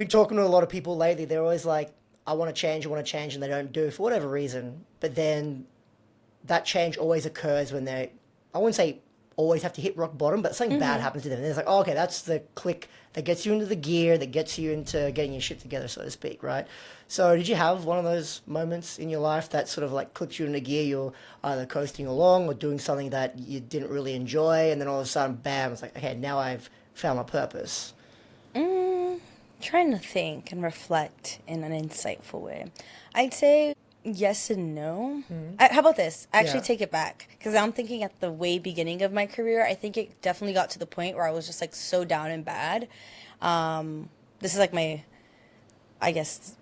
Been talking to a lot of people lately. They're always like, I want to change, and they don't do it for whatever reason. But then that change always occurs when I wouldn't say always have to hit rock bottom, but something bad happens to them. And it's like, oh, okay, that's the click that gets you into the gear, that gets you into getting your shit together, so to speak, right? So did you have one of those moments in your life that sort of like clicked you into gear? You're either coasting along or doing something that you didn't really enjoy, and then all of a sudden, bam, it's like, okay, now I've found my purpose. Trying to think and reflect in an insightful way. I'd say yes and no. How about this? I actually Yeah. take it back because I'm thinking at the way beginning of my career, I think it definitely got to the point where I was just like so down and bad. This is like I guess,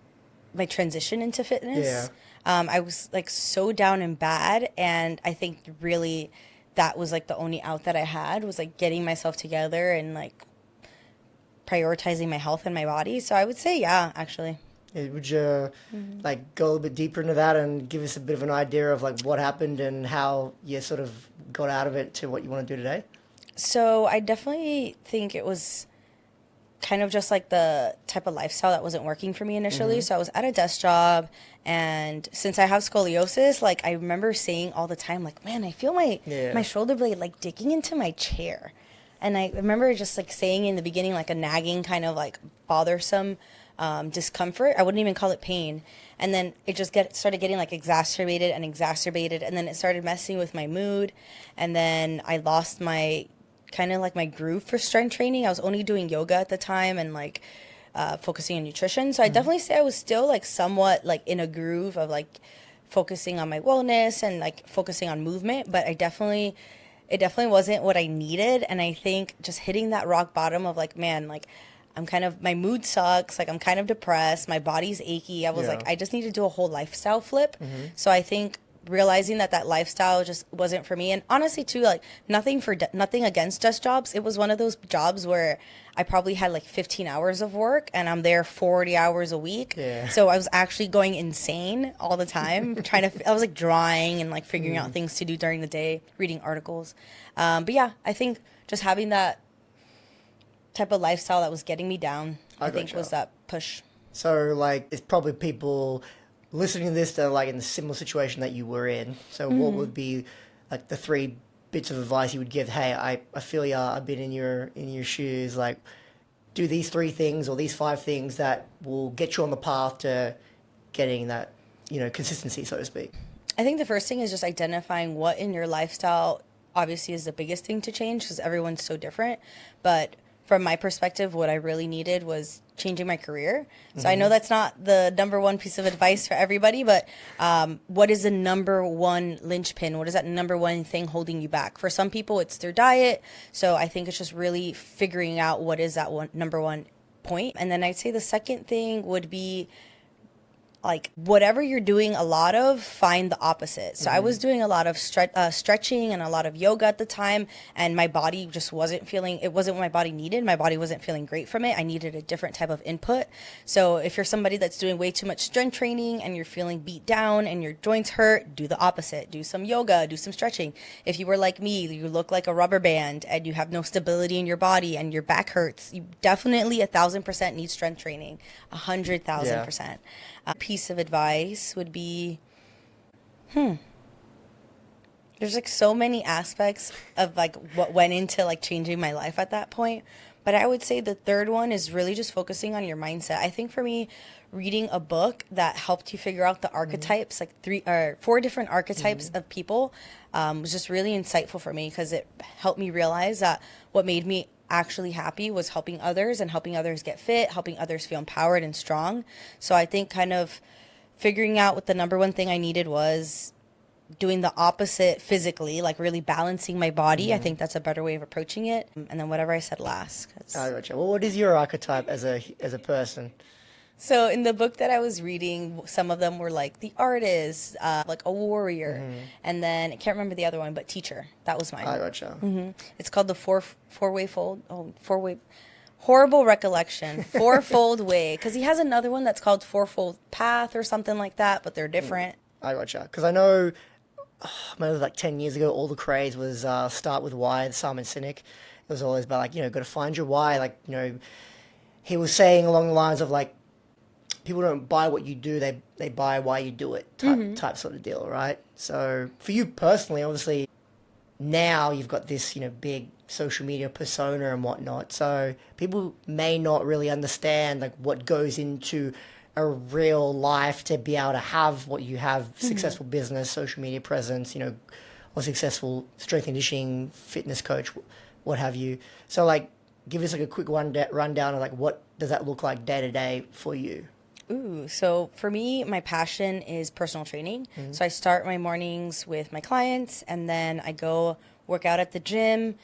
my transition into Yeah. fitness. I was like so down and bad, and I think really that was like the only out that I had was like getting myself together and like prioritizing my health and my body. So I would say, yeah, actually. Would you like go a little bit deeper into that and give us a bit of an idea of like what happened and how you sort of got out of it to what you want to do today? So I definitely think it was kind of just like the type of lifestyle that wasn't working for me initially. So I was at a desk job, and since I have scoliosis, like I remember saying all the time, like, man, I feel Yeah. my shoulder blade like digging into my chair. And I remember just like saying in the beginning, like a nagging kind of like bothersome discomfort. I wouldn't even call it pain. And then it just started getting like exacerbated and exacerbated. And then it started messing with my mood. And then I lost my kind of like my groove for strength training. I was only doing yoga at the time and like focusing on nutrition. So I definitely say I was still like somewhat like in a groove of like focusing on my wellness and like focusing on movement. But it definitely wasn't what I needed. And I think just hitting that rock bottom of like, man, like my mood sucks. Like I'm kind of depressed. My body's achy. I was Yeah. like, I just need to do a whole lifestyle flip. So I think realizing that lifestyle just wasn't for me. And honestly too, like nothing against desk jobs. It was one of those jobs where I probably had like 15 hours of work and I'm there 40 hours a week. Yeah. So I was actually going insane all the time I was like drawing and like figuring out things to do during the day, reading articles. But yeah, I think just having that type of lifestyle that was getting me down, I think gotcha. was that push. So like it's probably people listening to this that are like in the similar situation that you were in. So what would be like the three bits of advice you would give? Hey, I feel ya, I've been in your shoes, like do these three things or these five things that will get you on the path to getting that, consistency, so to speak. I think the first thing is just identifying what in your lifestyle obviously is the biggest thing to change because everyone's so different. But from my perspective, what I really needed was changing my career. So I know that's not the number one piece of advice for everybody, but what is the number one linchpin? What is that number one thing holding you back? For some people, it's their diet. So I think it's just really figuring out what is that number one point. And then I'd say the second thing would be like whatever you're doing a lot of, find the opposite. So I was doing a lot of stretching and a lot of yoga at the time, and my body just it wasn't what my body needed. My body wasn't feeling great from it. I needed a different type of input. So if you're somebody that's doing way too much strength training and you're feeling beat down and your joints hurt, do the opposite. Do some yoga, do some stretching. If you were like me, you look like a rubber band and you have no stability in your body and your back hurts, you definitely 1,000% need strength training. 100,000%. Piece of advice would be, there's like so many aspects of like what went into like changing my life at that point. But I would say the third one is really just focusing on your mindset. I think for me, reading a book that helped you figure out the archetypes, like 4 different archetypes of people, was just really insightful for me because it helped me realize that what made me actually happy was helping others and helping others get fit, helping others feel empowered and strong. So I think kind of figuring out what the number one thing I needed was doing the opposite physically, like really balancing my body. I think that's a better way of approaching it. And then whatever I said last. I gotcha. Well, what is your archetype as a person? So in the book that I was reading, some of them were like the artist, like a warrior, and then I can't remember the other one, but teacher. That was mine. I gotcha. It's called the four-way fold. Oh, four-way. Horrible recollection. Fourfold way. Because he has another one that's called fourfold path or something like that, but they're different. I gotcha. Because I know, maybe like 10 years ago, all the craze was Start With Why, Simon Sinek. It was always about like, got to find your why. Like, he was saying along the lines of like, people don't buy what you do, they buy why you do it type sort of deal, right? So for you personally, obviously, now you've got this, big social media persona and whatnot. So people may not really understand like what goes into a real life to be able to have what you have, successful business, social media presence, or successful strength and conditioning, fitness coach, what have you. So like, give us like a quick rundown of like, what does that look like day to day for you? Ooh, so for me, my passion is personal training. So I start my mornings with my clients and then I go work out at the gym.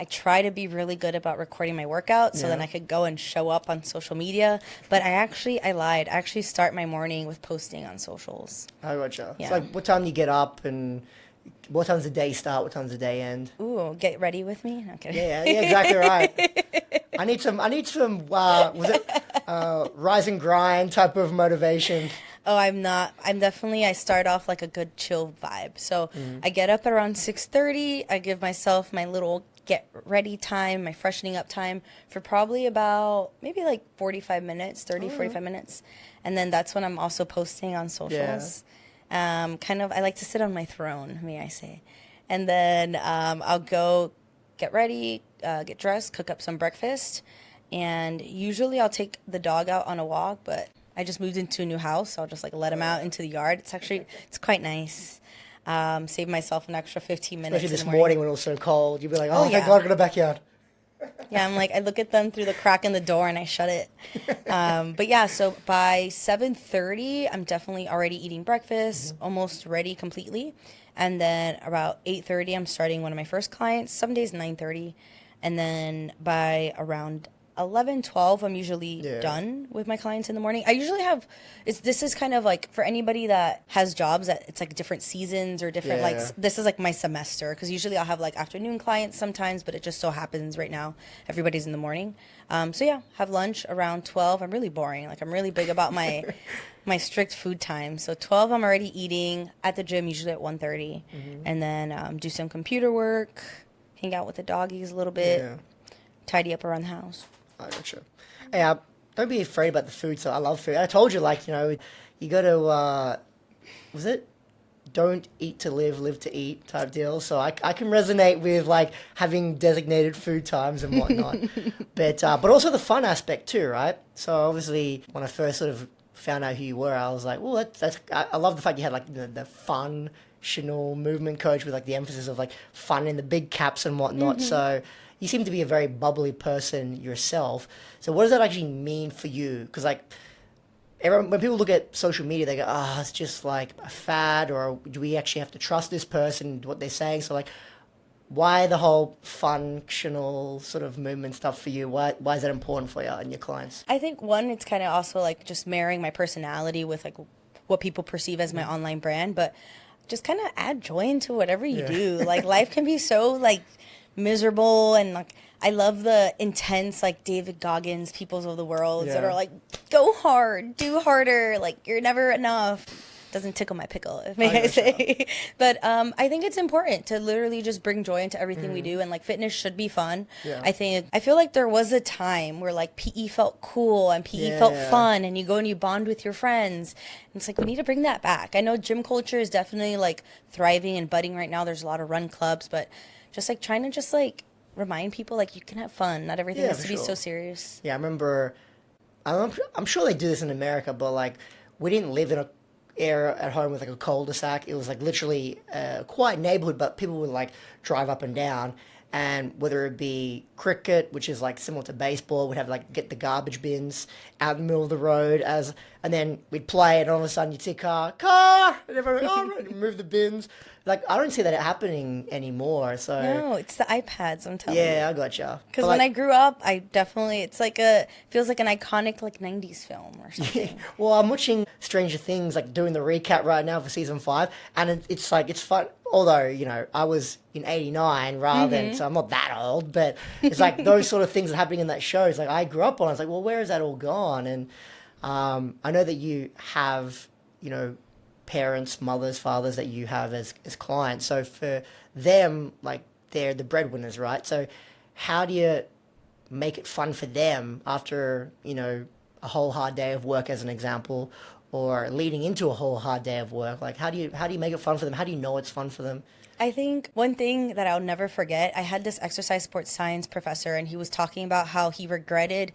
I try to be really good about recording my workout so then I could go and show up on social media. But I lied. I actually start my morning with posting on socials. I gotcha. Yeah. It's like, what time do you get up and what time's the day start? What time's the day end? Ooh, get ready with me? No, kidding. Yeah, exactly right. I need some, was it rise and grind type of motivation? Oh, I'm not. I start off like a good chill vibe. So I get up at around 6:30. I give myself my little get ready time, my freshening up time for probably about maybe like 45 minutes, 45 minutes. And then that's when I'm also posting on socials. I like to sit on my throne, may I say. And then I'll go get ready, get dressed, cook up some breakfast. And usually I'll take the dog out on a walk, but I just moved into a new house, so I'll just like let him out into the yard. It's quite nice. Save myself an extra 15 minutes. Especially this morning when it was so cold. You'd be like, thank yeah. God I got a backyard. Yeah, I'm like, I look at them through the crack in the door and I shut it. But yeah, so by 7:30, I'm definitely already eating breakfast, almost ready completely. And then about 8:30, I'm starting one of my first clients. Some days 9:30. And then by around 11, 12, I'm usually done with my clients in the morning. I usually have, this is kind of like for anybody that has jobs that it's like different seasons or different, this is like my semester. Because usually I'll have like afternoon clients sometimes, but it just so happens right now everybody's in the morning. So yeah, have lunch around 12. I'm really boring. Like I'm really big about my my strict food time. So 12, I'm already eating at the gym, usually at 1:30. And then do some computer work, hang out with the doggies a little bit, tidy up around the house. I gotcha. Hey, don't be afraid about the food. So I love food. I told you, like, you got to, was it? Don't eat to live, live to eat type deal. So I can resonate with like having designated food times and whatnot. but also the fun aspect too, right? So obviously when I first sort of found out who you were, I was like, well, I love the fact you had like the functional movement coach with like the emphasis of like fun in the big caps and whatnot. So you seem to be a very bubbly person yourself. So what does that actually mean for you? Because like when people look at social media, they go, it's just like a fad, or do we actually have to trust this person, what they're saying? So like, why the whole functional sort of movement stuff for you? Why is that important for you and your clients? I think one, it's kind of also like just marrying my personality with like what people perceive as my online brand, but just kind of add joy into whatever you do. Like life can be so like miserable, and like I love the intense like David Goggins peoples of the world that are like, go hard, do harder, like you're never enough. Doesn't tickle my pickle, if may I say. But I think it's important to literally just bring joy into everything we do, and like fitness should be fun. I feel like there was a time where like PE felt cool and PE felt fun, and you go and you bond with your friends. And it's like we need to bring that back. I know gym culture is definitely like thriving and budding right now. There's a lot of run clubs, but just like trying to just like remind people like you can have fun. Not everything has to be so serious. Yeah, I remember. I'm sure they do this in America, but like we didn't live in a area at home with like a cul-de-sac. It was like literally a quiet neighborhood, but people would like drive up and down. And whether it be cricket, which is like similar to baseball, we'd have like get the garbage bins out in the middle of the road and then we'd play, and all of a sudden you'd see car, and everyone move the bins. Like I don't see that happening anymore. So no, it's the iPads. I'm telling you. Yeah, I gotcha. Because when I grew up, it's like feels like an iconic like '90s film or something. Well, I'm watching Stranger Things, like doing the recap right now for season 5, and it's fun. Although I was in '89 rather than, so I'm not that old, but it's like those sort of things that are happening in that show. It's like I grew up on. I was like, well, where has that all gone? And I know that you have parents, mothers, fathers that you have as clients. So for them, like they're the breadwinners, right? So how do you make it fun for them after, you know, a whole hard day of work as an example, or leading into a whole hard day of work? Like, how do you make it fun for them? How do you know it's fun for them? I think one thing that I'll never forget, I had this exercise sports science professor, and he was talking about how he regretted,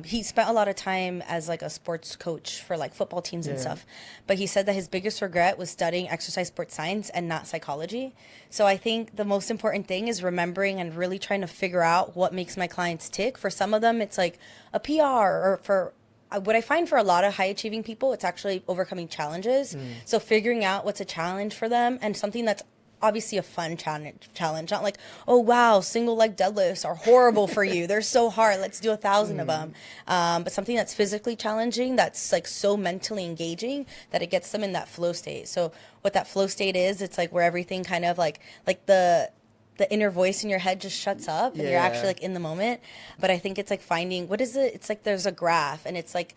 he spent a lot of time as like a sports coach for like football teams and stuff. But he said that his biggest regret was studying exercise sports science and not psychology. So I think the most important thing is remembering and really trying to figure out what makes my clients tick. For some of them, it's like a PR, or for what I find for a lot of high achieving people, it's actually overcoming challenges. So figuring out what's a challenge for them, and something that's obviously a fun challenge, not like, oh wow, single leg deadlifts are horrible for you, they're so hard, let's do 1,000 of them. But something that's physically challenging, that's like so mentally engaging that it gets them in that flow state. So what that flow state is, it's like where everything kind of like the inner voice in your head just shuts up and you're actually like in the moment. But I think it's like finding, what is it? It's like there's a graph, and it's like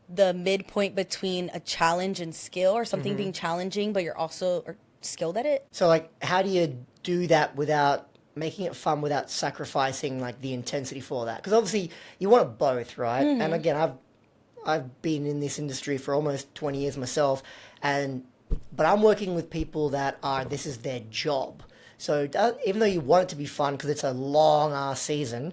the midpoint between a challenge and skill, or something being challenging, but you're also skilled at it. So like, how do you do that without making it fun, without sacrificing like the intensity for that? Because obviously you want it both, right? And again, I've been in this industry for almost 20 years myself, but I'm working with people that this is their job. So even though you want it to be fun because it's a long ass season,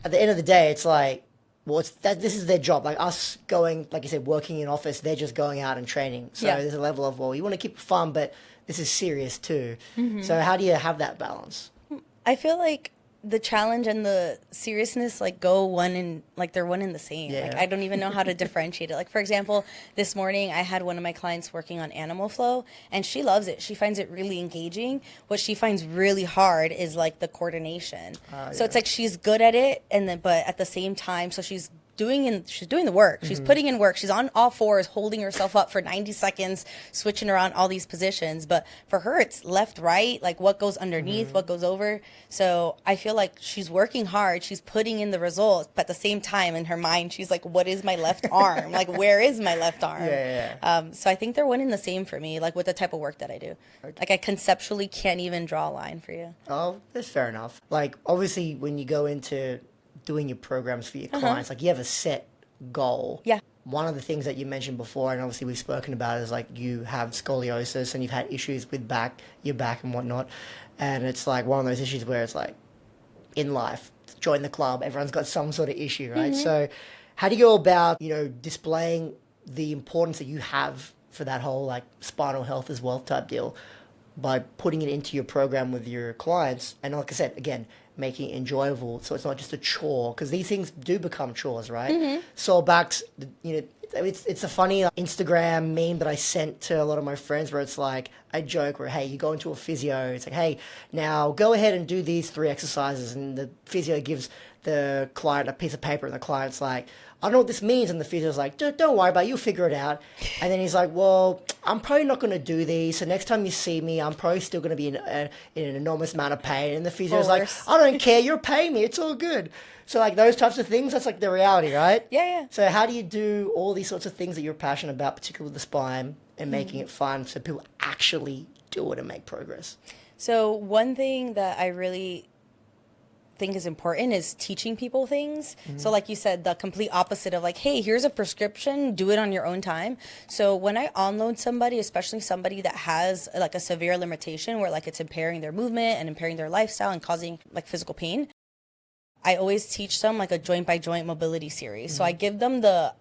at the end of the day, it's like, well, this is their job. Like us going, like you said, working in office, they're just going out and training. So there's a level of, well, you want to keep it fun, but this is serious too. So how do you have that balance? I feel like the challenge and the seriousness like they're one and the same. Like I don't even know how to differentiate it. Like for example, this morning I had one of my clients working on animal flow, and she loves it. She finds it really engaging. What she finds really hard is like the coordination. So it's like she's good at it, but at the same time, so she's doing the work. She's putting in work. She's on all fours, holding herself up for 90 seconds, switching around all these positions. But for her, it's left, right, like what goes underneath, what goes over. So I feel like she's working hard. She's putting in the results, but at the same time, in her mind, she's like, what is my left arm? Like, where is my left arm? So I think they're one and the same for me, like with the type of work that I do. Like I conceptually can't even draw a line for you. Oh, that's fair enough. Like obviously when you go into doing your programs for your clients, like you have a set goal. Yeah. One of the things that you mentioned before, and obviously we've spoken about, is like you have scoliosis and you've had issues with your back and whatnot. And it's like one of those issues where it's like in life, join the club, everyone's got some sort of issue, right? So how do you go about, displaying the importance that you have for that whole like spinal health is wealth type deal by putting it into your program with your clients? And like I said, again, making it enjoyable, so it's not just a chore, because these things do become chores, right? Sore backs, it's a funny Instagram meme that I sent to a lot of my friends where it's like a joke where, hey, you go into a physio, it's like, hey, now go ahead and do these 3 exercises, and the physio gives the client a piece of paper, and the client's like, I don't know what this means, and the physio's like, don't worry about it, you'll figure it out. And then he's like, well, I'm probably not going to do these, so next time you see me, I'm probably still going to be in an enormous amount of pain. And the physio's like, I don't care, you're paying me, it's all good. So like those types of things, that's like the reality, right? Yeah. So how do you do all these sorts of things that you're passionate about, particularly with the spine, and making it fun so people actually do it and make progress? So one thing that I really think is important is teaching people things. So like you said, the complete opposite of like, hey, here's a prescription, do it on your own time. So when I onload somebody, especially somebody that has like a severe limitation where like it's impairing their movement and impairing their lifestyle and causing like physical pain, I always teach them like a joint by joint mobility series. So I give them the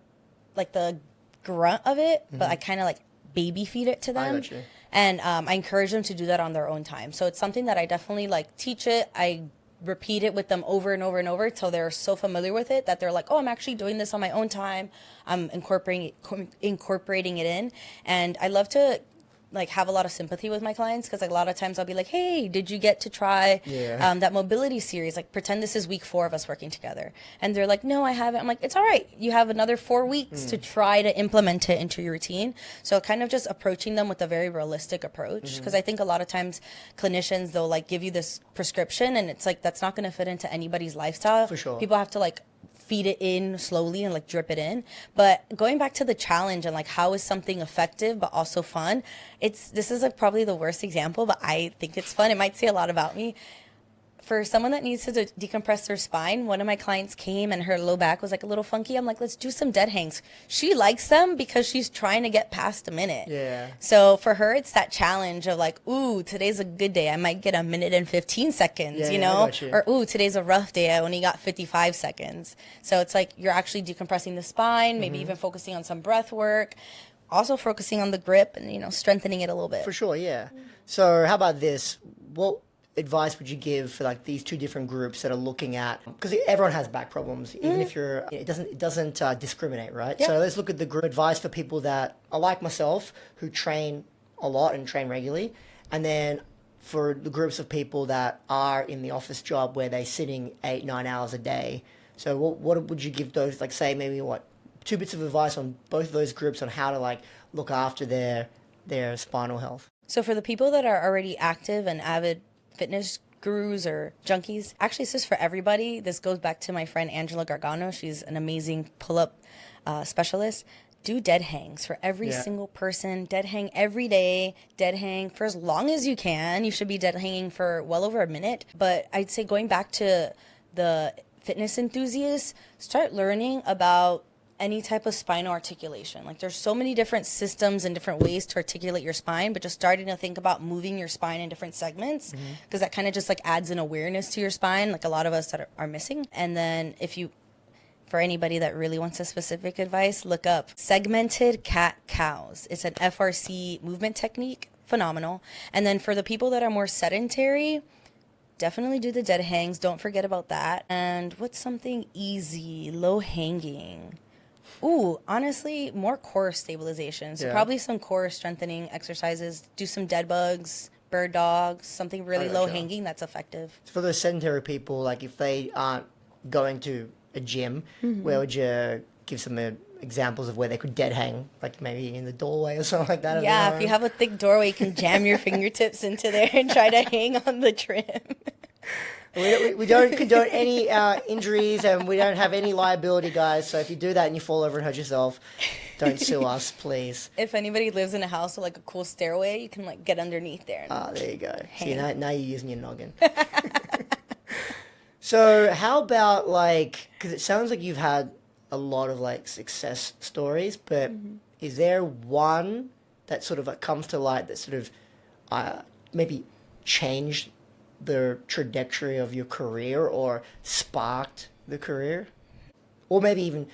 grunt of it, but I kind of like baby feed it to them. I got you. And I encourage them to do that on their own time. So it's something that I definitely like teach it. I repeat it with them over and over and over till they're so familiar with it that they're like, oh, I'm actually doing this on my own time. I'm incorporating it in. And I love to like have a lot of sympathy with my clients, because like a lot of times I'll be like, hey, did you get to try that mobility series? Like pretend this is week 4 of us working together. And they're like, no, I haven't. I'm like, it's all right. You have another 4 weeks to try to implement it into your routine. So kind of just approaching them with a very realistic approach. Because I think a lot of times clinicians, they'll like give you this prescription and it's like, that's not going to fit into anybody's lifestyle. For sure. People have to like feed it in slowly and like drip it in. But going back to the challenge and like how is something effective but also fun, this is like probably the worst example, but I think it's fun. It might say a lot about me. for someone that needs to decompress their spine, one of my clients came and her low back was like a little funky. I'm like, let's do some dead hangs. She likes them because she's trying to get past a minute. Yeah. So for her, it's that challenge of like, ooh, today's a good day. I might get a minute and 15 seconds, Yeah, you yeah, I know? got you. Or, ooh, today's a rough day. I only got 55 seconds. So it's like you're actually decompressing the spine, maybe even focusing on some breath work, also focusing on the grip and, you know, strengthening it a little bit. For sure, yeah. So how about this? What advice would you give for like these two different groups that are looking at, because everyone has back problems, even if you're, it doesn't discriminate, right? Yeah. So let's look at the group advice for people that are like myself, who train a lot and train regularly, and then for the groups of people that are in the office job where they're sitting 8-9 hours a day. So what would you give those, like, say maybe what, 2 bits of advice on both of those groups on how to like look after their spinal health? So for the people that are already active and avid fitness gurus or junkies, actually this is for everybody. This goes back to my friend Angela Gargano. She's an amazing pull-up specialist. Do dead hangs for every single person. Dead hang every day. Dead hang for as long as you can. You should be dead hanging for well over a minute. But I'd say going back to the fitness enthusiasts, start learning about any type of spinal articulation. Like there's so many different systems and different ways to articulate your spine, but just starting to think about moving your spine in different segments, because that kind of just like adds an awareness to your spine, like a lot of us that are missing. And then for anybody that really wants a specific advice, look up segmented cat-cows. It's an FRC movement technique, phenomenal. And then for the people that are more sedentary, definitely do the dead hangs. Don't forget about that. And what's something easy, low hanging? Ooh, honestly, more core stabilization. So probably some core strengthening exercises. Do some dead bugs, bird dogs, something really low hanging that's effective. For those sedentary people, like if they aren't going to a gym, where would you give some examples of where they could dead hang, like maybe in the doorway or something like that? Yeah, if you have a thick doorway, you can jam your fingertips into there and try to hang on the trim. We don't condone any injuries, and we don't have any liability, guys. So if you do that and you fall over and hurt yourself, don't sue us, please. If anybody lives in a house with like a cool stairway, you can like get underneath there. There you go. See, now you're using your noggin. So how about like, because it sounds like you've had a lot of like success stories, but is there one that sort of like comes to light that sort of maybe changed the trajectory of your career or sparked the career? Or maybe even,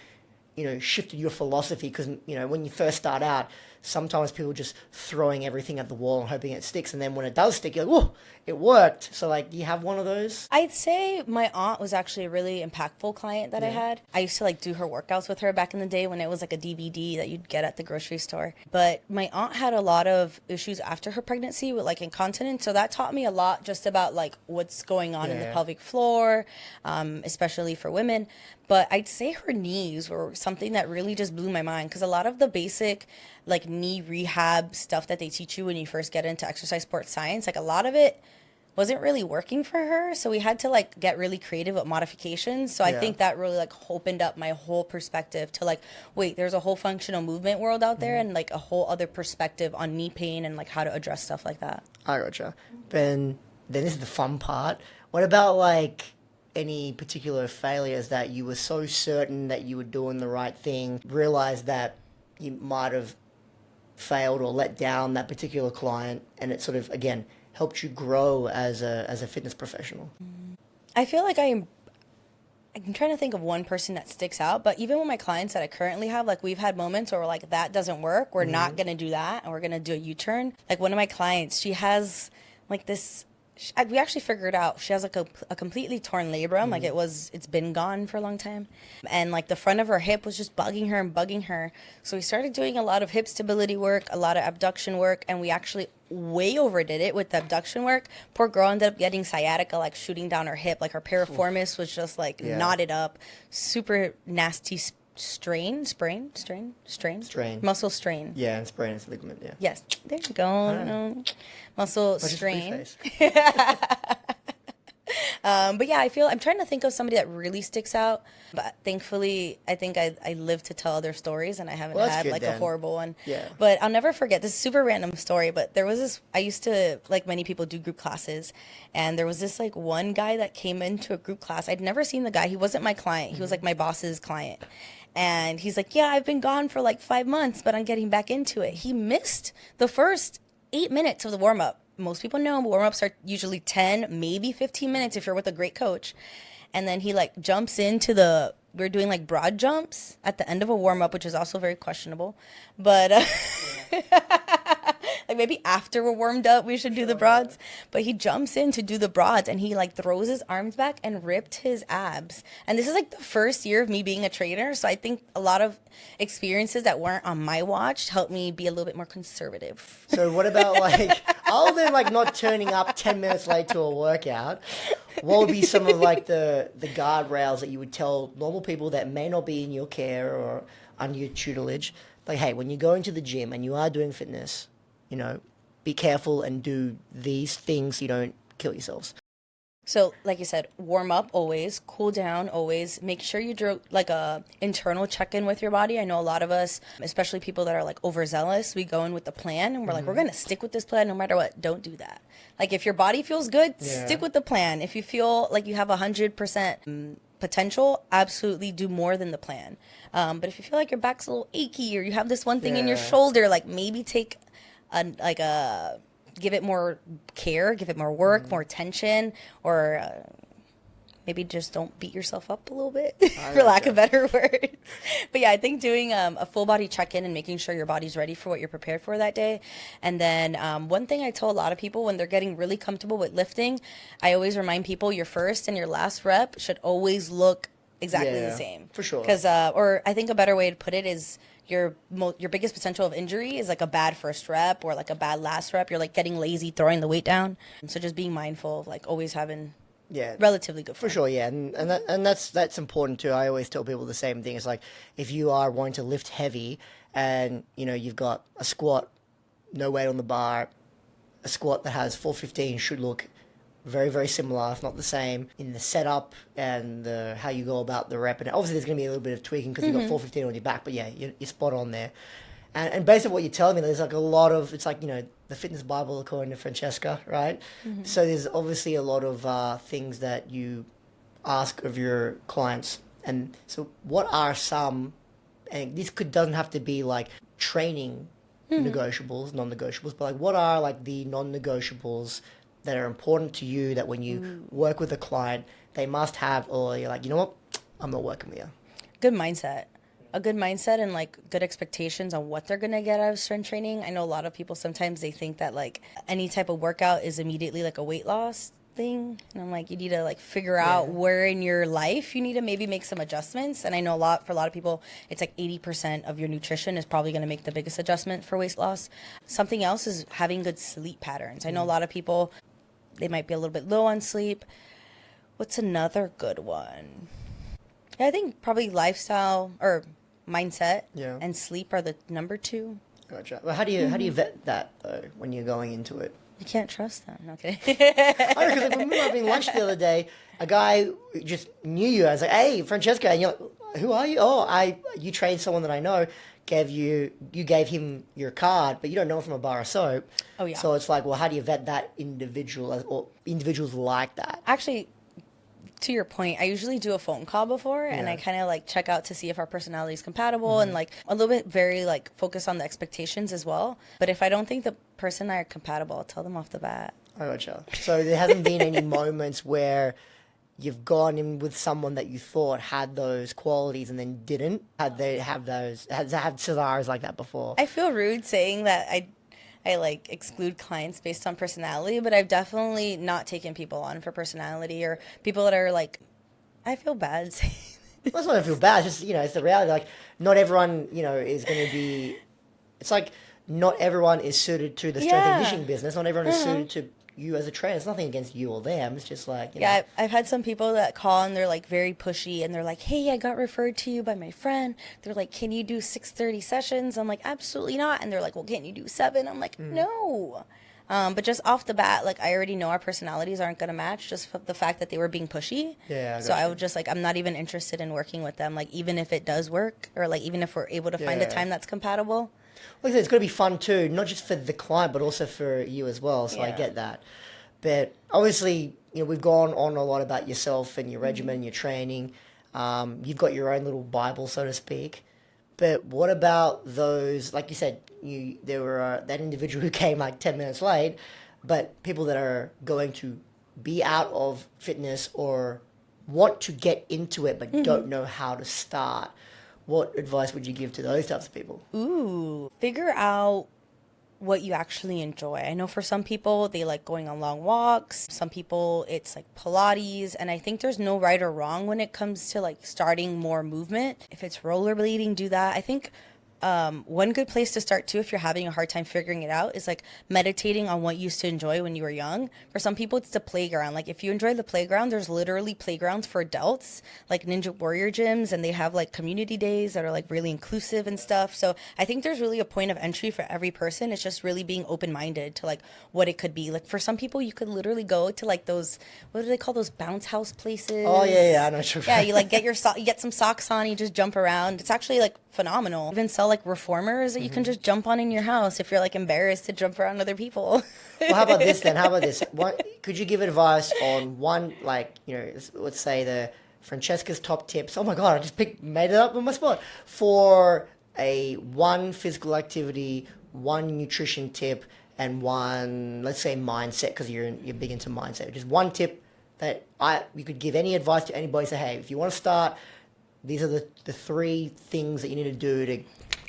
shifted your philosophy, because, when you first start out, sometimes people just throwing everything at the wall and hoping it sticks, and then when it does stick, you're like, whoa, it worked. So, like, do you have one of those? I'd say my aunt was actually a really impactful client that I had. I used to, like, do her workouts with her back in the day when it was, like, a DVD that you'd get at the grocery store. But my aunt had a lot of issues after her pregnancy with, like, incontinence, so that taught me a lot just about, like, what's going on in the pelvic floor, especially for women. But I'd say her knees were something that really just blew my mind, because a lot of the basic, like, knee rehab stuff that they teach you when you first get into exercise sports science, like, a lot of it wasn't really working for her. So we had to, like, get really creative with modifications. So I think that really, like, opened up my whole perspective to, like, wait, there's a whole functional movement world out there, and, like, a whole other perspective on knee pain and, like, how to address stuff like that. I gotcha. Then this is the fun part. What about, like, any particular failures that you were so certain that you were doing the right thing, realized that you might have failed or let down that particular client, and it sort of, again, helped you grow as a fitness professional? I feel like I'm trying to think of one person that sticks out, but even with my clients that I currently have, like, we've had moments where we're like, that doesn't work, we're not going to do that, and we're going to do a U-turn. Like, one of my clients, she has, like, this, we actually figured out she has, like, a completely torn labrum. Like, it's been gone for a long time. And, like, the front of her hip was just bugging her. So we started doing a lot of hip stability work, a lot of abduction work, and we actually way overdid it with the abduction work. Poor girl ended up getting sciatica, like, shooting down her hip. Like, her piriformis was just, like, knotted up. Super nasty strain. Muscle strain. Yeah, and sprain is ligament, yeah. Yes, there you go. Muscle strain. But yeah, I'm trying to think of somebody that really sticks out. But thankfully, I think I live to tell other stories, and I haven't Well, that's had good like a then. horrible one. Yeah. But I'll never forget this super random story. But there was this, I used to, like many people, do group classes. And there was this like one guy that came into a group class. I'd never seen the guy. He wasn't my client. He was like my boss's client. And he's like, yeah, I've been gone for like 5 months, but I'm getting back into it. He missed the first 8 minutes of the warm up. Most people know warm ups are usually 10, maybe 15 minutes if you're with a great coach. And then he like jumps into we're doing like broad jumps at the end of a warm up, which is also very questionable. But like maybe after we're warmed up, we should do the broads. But he jumps in to do the broads and he like throws his arms back and ripped his abs. And this is like the first year of me being a trainer. So I think a lot of experiences that weren't on my watch helped me be a little bit more conservative. So what about like, other than like not turning up 10 minutes late to a workout, what would be some of like the guardrails that you would tell normal people that may not be in your care or under your tutelage? Like, hey, when you go into the gym and you are doing fitness, you know, be careful and do these things so you don't kill yourselves. So, like you said, warm up always, cool down always. Make sure you do like a internal check-in with your body. I know a lot of us, especially people that are like overzealous, we go in with the plan and we're like, we're going to stick with this plan no matter what. Don't do that. Like if your body feels good, stick with the plan. If you feel like you have 100% potential, absolutely do more than the plan. But if you feel like your back's a little achy or you have this one thing in your shoulder, like maybe take give it more care, give it more work, more attention, or maybe just don't beat yourself up a little bit, for lack of better words. But yeah, I think doing a full body check-in and making sure your body's ready for what you're prepared for that day. And then one thing I tell a lot of people when they're getting really comfortable with lifting, I always remind people your first and your last rep should always look exactly the same. For sure. Because, or I think a better way to put it is your biggest potential of injury is like a bad first rep or like a bad last rep. You're like getting lazy, throwing the weight down. And so just being mindful of like always having relatively good form. For sure, yeah. And that's important too. I always tell people the same thing. It's like if you are wanting to lift heavy and, you know, you've got a squat, no weight on the bar, a squat that has 415 should look very, very similar, if not the same, in the setup and how you go about the rep. And obviously there's going to be a little bit of tweaking because you've got 415 on your back, but yeah, you're spot on there. And based on what you're telling me, there's like a lot of, it's like, you know, the fitness Bible according to Francheska, right? So there's obviously a lot of things that you ask of your clients. And so what are some, and this doesn't have to be like training negotiables, non-negotiables, but like what are like the non-negotiables that are important to you that when you work with a client, they must have, or you're like, you know what, I'm not working with you? Good mindset. A good mindset and like good expectations on what they're going to get out of strength training. I know a lot of people, sometimes they think that like any type of workout is immediately like a weight loss thing. And I'm like, you need to like figure out where in your life you need to maybe make some adjustments. And I know for a lot of people, it's like 80% of your nutrition is probably going to make the biggest adjustment for weight loss. Something else is having good sleep patterns. I know a lot of people, they might be a little bit low on sleep. What's another good one? Yeah, I think probably lifestyle or mindset and sleep are the number two. Gotcha. Well, how do you vet that though when you're going into it? You can't trust them. Okay. I know, because like, when we were having lunch the other day, a guy just knew you. I was like, "Hey, Francheska," and you're like, "Who are you?" "Oh, you trained someone that I know." You gave him your card, but you don't know him from a bar of soap. Oh yeah. So it's like, well, how do you vet that individual or individuals like that? Actually, to your point, I usually do a phone call before and I kind of like check out to see if our personality is compatible and like a little bit very like focus on the expectations as well. But if I don't think the person and I are compatible, I'll tell them off the bat. I gotcha. So there hasn't been any moments where you've gone in with someone that you thought had those qualities and then didn't? Had scenarios like that before? I feel rude saying that I like exclude clients based on personality, but I've definitely not taken people on for personality or people that are like, I feel bad saying Well, that's not I feel bad. It's just, you know, it's the reality. Like, not everyone, you know, is going to be. It's like not everyone is suited to the strength and conditioning business. Not everyone is suited to you as a trainer. It's nothing against you or them. It's just like, you know. I've had some people that call and they're like very pushy and they're like, hey, I got referred to you by my friend. They're like, can you do 6:30 sessions? I'm like, absolutely not. And they're like, well, can't you do 7? I'm like, no. But just off the bat, like I already know our personalities aren't going to match just for the fact that they were being pushy. Yeah. So I would just like, I'm not even interested in working with them. Like even if it does work, or like even if we're able to find a time that's compatible. Like I said, it's got to be fun too, not just for the client, but also for you as well. So I get that. But obviously, we've gone on a lot about yourself and your regimen, your training. You've got your own little Bible, so to speak. But what about those, like you said, there were that individual who came like 10 minutes late, but people that are going to be out of fitness or want to get into it but don't know how to start. What advice would you give to those types of people? Ooh, figure out what you actually enjoy. I know for some people, they like going on long walks. Some people, it's like Pilates. And I think there's no right or wrong when it comes to like starting more movement. If it's rollerblading, do that. I think one good place to start too, if you're having a hard time figuring it out, is like meditating on what you used to enjoy when you were young. For some people, it's the playground. Like if you enjoy the playground, there's literally playgrounds for adults, like Ninja Warrior gyms, and they have like community days that are like really inclusive and stuff. So I think there's really a point of entry for every person. It's just really being open-minded to like what it could be. Like for some people, you could literally go to like those, what do they call those bounce house places? Oh yeah, I know. Yeah, you like you get some socks on, you just jump around. It's actually like phenomenal. Even sell like reformers that you can just jump on in your house if you're like embarrassed to jump around other people. Well, how about this then? How about this? Could you give advice on one, like, let's say the Francheska's top tips? Oh my God, I just made it up on my spot. For one physical activity, one nutrition tip, and one, let's say, mindset, because you're big into mindset. Just one tip that you could give any advice to anybody. Say, hey, if you want to start, these are the three things that you need to do to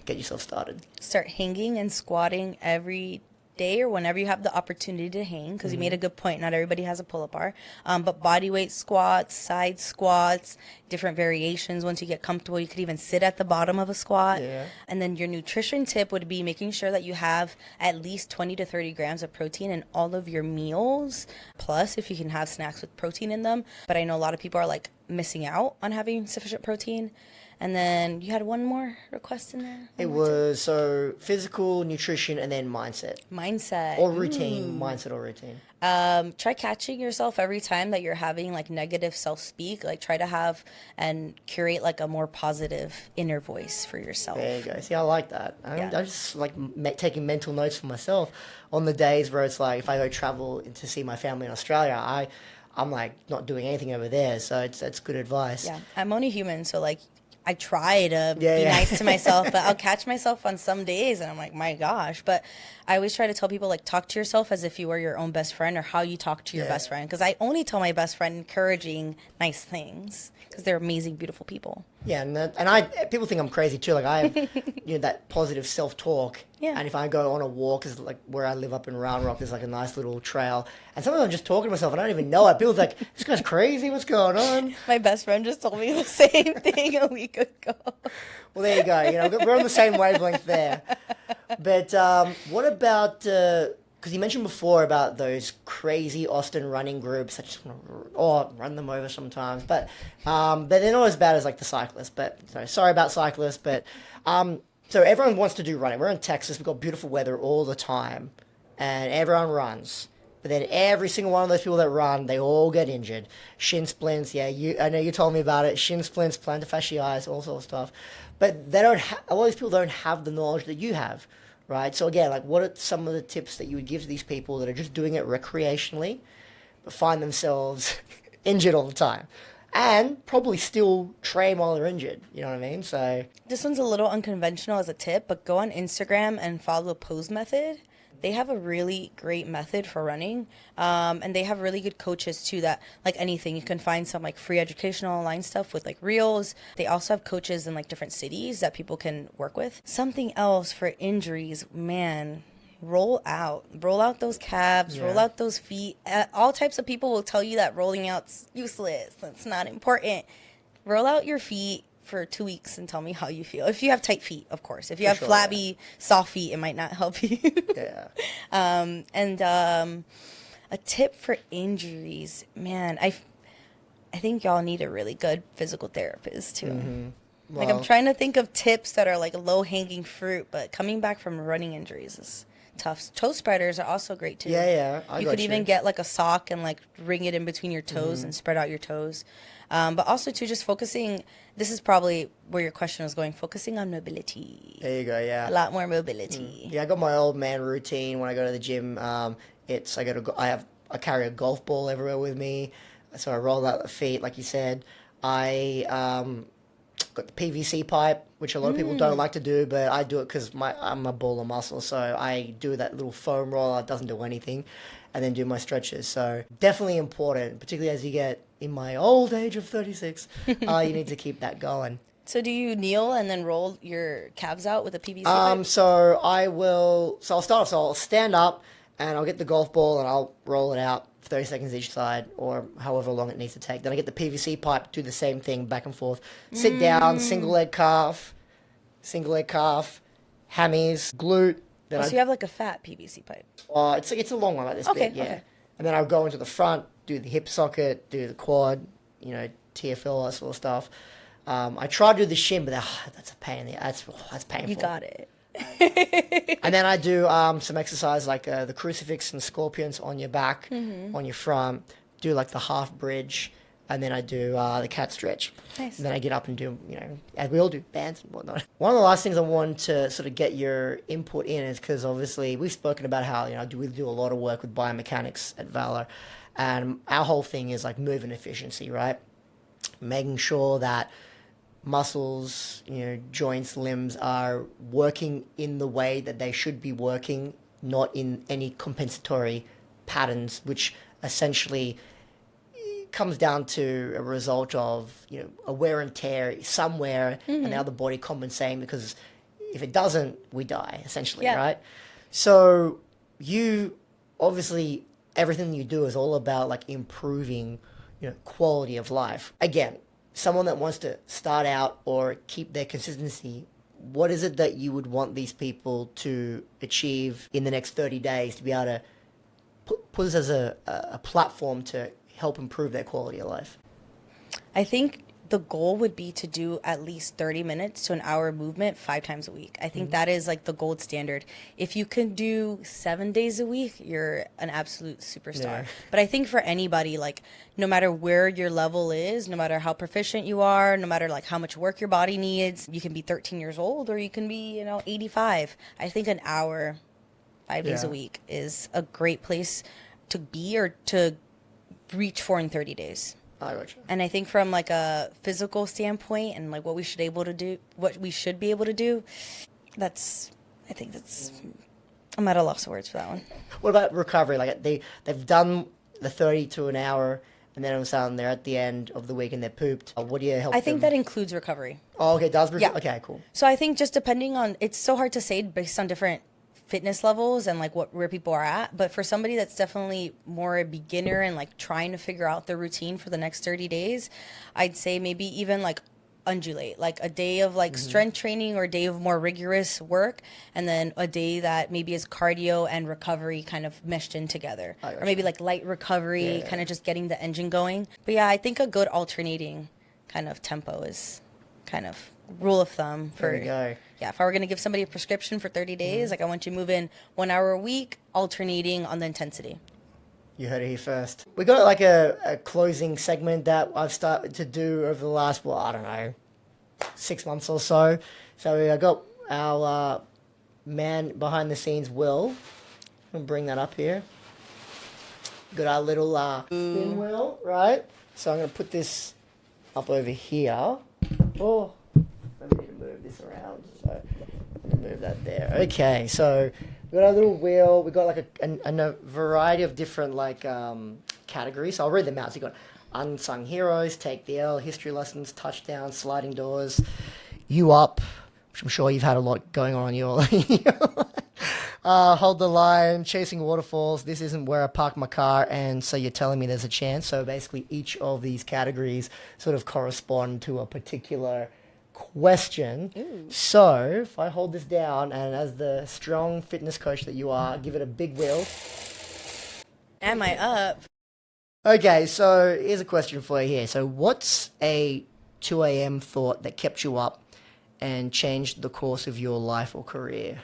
get yourself started. Start hanging and squatting every day or whenever you have the opportunity to hang, because you made a good point. Not everybody has a pull-up bar. But body weight squats, side squats, different variations. Once you get comfortable, you could even sit at the bottom of a squat. Yeah. And then your nutrition tip would be making sure that you have at least 20 to 30 grams of protein in all of your meals. Plus, if you can have snacks with protein in them. But I know a lot of people are like missing out on having sufficient protein. And then you had one more request in there? It was so physical, nutrition, and then mindset. Mindset. Or routine. Mindset or routine. Try catching yourself every time that you're having like negative self-speak. Like try to have and curate like a more positive inner voice for yourself. There you go. See, I like that. I just like taking mental notes for myself on the days where it's like if I go travel to see my family in Australia, I'm like not doing anything over there. So that's good advice. Yeah, I'm only human, so like I try to be nice to myself, but I'll catch myself on some days and I'm like, my gosh. But I always try to tell people, like, talk to yourself as if you were your own best friend or how you talk to your best friend. Because I only tell my best friend encouraging nice things because they're amazing, beautiful people. Yeah, and people think I'm crazy too. Like I have, that positive self-talk. Yeah. And if I go on a walk, cause like where I live up in Round Rock, there's like a nice little trail. And sometimes I'm just talking to myself and I don't even know it. People's like, this guy's crazy. What's going on? My best friend just told me the same thing a week ago. Well, there you go. We're on the same wavelength there. But what about, because you mentioned before about those crazy Austin running groups. I just want to run them over sometimes. But they're not as bad as like the cyclists. But sorry about cyclists. But so everyone wants to do running. We're in Texas. We've got beautiful weather all the time. And everyone runs. But then every single one of those people that run, they all get injured. Shin splints, I know you told me about it. Shin splints, plantar fasciitis, all sorts of stuff. But they don't. A lot of these people don't have the knowledge that you have, right? So again, like, what are some of the tips that you would give to these people that are just doing it recreationally, but find themselves injured all the time, and probably still train while they're injured? You know what I mean? So this one's a little unconventional as a tip, but go on Instagram and follow the Pose Method. They have a really great method for running, and they have really good coaches too. That, like anything, you can find some like free educational online stuff with like reels. They also have coaches in like different cities that people can work with. Something else for injuries, man, roll out those calves, roll out those feet. All types of people will tell you that rolling out's useless. That's not important. Roll out your feet for 2 weeks and tell me how you feel. If you have tight feet, of course. If you have flabby, soft feet, it might not help you. Yeah. And a tip for injuries, man, I think y'all need a really good physical therapist too. Mm-hmm. Well, Like I'm trying to think of tips that are like low hanging fruit, but coming back from running injuries is tough. Toe spreaders are also great too. Yeah, I You got could even get like a sock and like ring it in between your toes and spread out your toes. But also too, just focusing. This is probably where your question was going. Focusing on mobility. There you go, yeah. A lot more mobility. Yeah, I got my old man routine when I go to the gym. I carry a golf ball everywhere with me, so I roll out the feet, like you said. I got the PVC pipe, which a lot of people don't like to do, but I do it because I'm a ball of muscle, so I do that little foam roller. It doesn't do anything, and then do my stretches. So definitely important, particularly as you get in my old age of 36. You need to keep that going. So do you kneel and then roll your calves out with a PVC pipe? So I'll start off. So I'll stand up and I'll get the golf ball and I'll roll it out 30 seconds each side or however long it needs to take. Then I get the PVC pipe, do the same thing back and forth. Sit down, single leg calf, hammies, glute. Then So you have like a fat PVC pipe. it's a long one like this big, yeah. Okay. And then I'll go into the front, do the hip socket, do the quad, TFL, all that sort of stuff. I try to do the shin, but that's a pain in the that's painful. You got it. And then I do some exercise like the crucifix and scorpions on your back, on your front, do like the half bridge, and then I do the cat stretch. Nice. And then I get up and do, as we all do, bands and whatnot. One of the last things I want to sort of get your input in is because obviously we've spoken about how, we do a lot of work with biomechanics at Valor, and our whole thing is like movement efficiency, right? Making sure that muscles, joints, limbs are working in the way that they should be working, not in any compensatory patterns, which essentially comes down to a result of, a wear and tear somewhere and now the body compensating, because if it doesn't, we die, essentially, right? So you, obviously, everything you do is all about like improving, quality of life. Again, someone that wants to start out or keep their consistency, what is it that you would want these people to achieve in the next 30 days to be able to put this as a platform to help improve their quality of life? I think the goal would be to do at least 30 minutes to an hour movement 5 times a week. I think that is like the gold standard. If you can do 7 days a week, you're an absolute superstar. Yeah. But I think for anybody, like no matter where your level is, no matter how proficient you are, no matter like how much work your body needs, you can be 13 years old or you can be, 85. I think an hour, 5 days a week is a great place to be or to reach for in 30 days. And I think from like a physical standpoint and like what we should be able to do, I'm at a loss of words for that one. What about recovery? Like they've done the 30 to an hour and then all of a sudden they're at the end of the week and they're pooped. What do you help them? I think that includes recovery. Oh, okay. Yeah. Okay, cool. So I think just depending on, it's so hard to say based on different fitness levels and like where people are at, but for somebody that's definitely more a beginner and like trying to figure out their routine for the next 30 days, I'd say maybe even like undulate, like a day of like strength training or a day of more rigorous work, and then a day that maybe is cardio and recovery kind of meshed in together, or maybe like light recovery, kind of just getting the engine going. But yeah, I think a good alternating kind of tempo is kind of rule of thumb for, if I were going to give somebody a prescription for 30 days, like I want you to move in 1 hour a week, alternating on the intensity. You heard it here first. We got like a closing segment that I've started to do over the last, 6 months or so. So I got our man behind the scenes, Will. I'll bring that up here. Got our little spin wheel, right? So I'm going to put this up over here. Oh, I need to move this around. So I'm going to move that there. Okay, so we got our little wheel. We got like a variety of different like categories. So I'll read them out. So you got unsung heroes, take the L, history lessons, touchdowns, sliding doors, you up, which I'm sure you've had a lot going on in your hold the line, chasing waterfalls, this isn't where I park my car, and so you're telling me there's a chance. So basically each of these categories sort of correspond to a particular question. Ooh. So if I hold this down and as the strong fitness coach that you are, give it a big wheel. Am I up? Okay, so here's a question for you here. So what's a 2 a.m. thought that kept you up and changed the course of your life or career?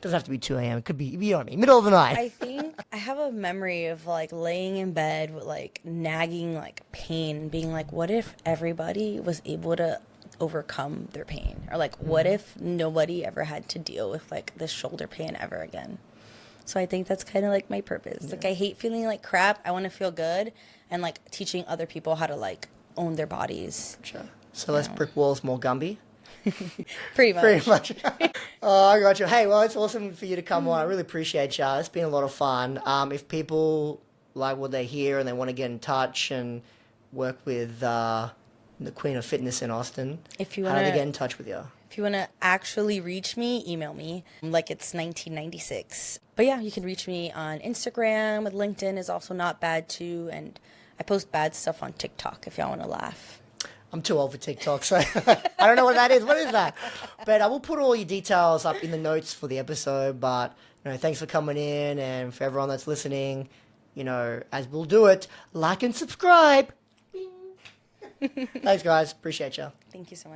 Doesn't have to be 2 a.m. It could be, you know what I mean, middle of the night. I think I have a memory of like laying in bed with like nagging like pain, being like, what if everybody was able to overcome their pain? Or like, what if nobody ever had to deal with like this shoulder pain ever again? So I think that's kind of like my purpose. Yeah. Like, I hate feeling like crap. I want to feel good, and like teaching other people how to like own their bodies. Sure. So less brick walls, more Gumby. Pretty much. Pretty much. Oh, I got you. Hey, well, it's awesome for you to come on. I really appreciate you. It's been a lot of fun. If people like what they hear and they want to get in touch and work with the Queen of Fitness in Austin, if you how want do they to get in touch with you? If you want to actually reach me, email me like it's 1996. But yeah, you can reach me on Instagram. LinkedIn is also not bad too. And I post bad stuff on TikTok if y'all want to laugh. I'm too old for TikTok, so I don't know what that is. What is that? But I will put all your details up in the notes for the episode. But, thanks for coming in, and for everyone that's listening, as we'll do it, like and subscribe. Thanks, guys. Appreciate you. Thank you so much.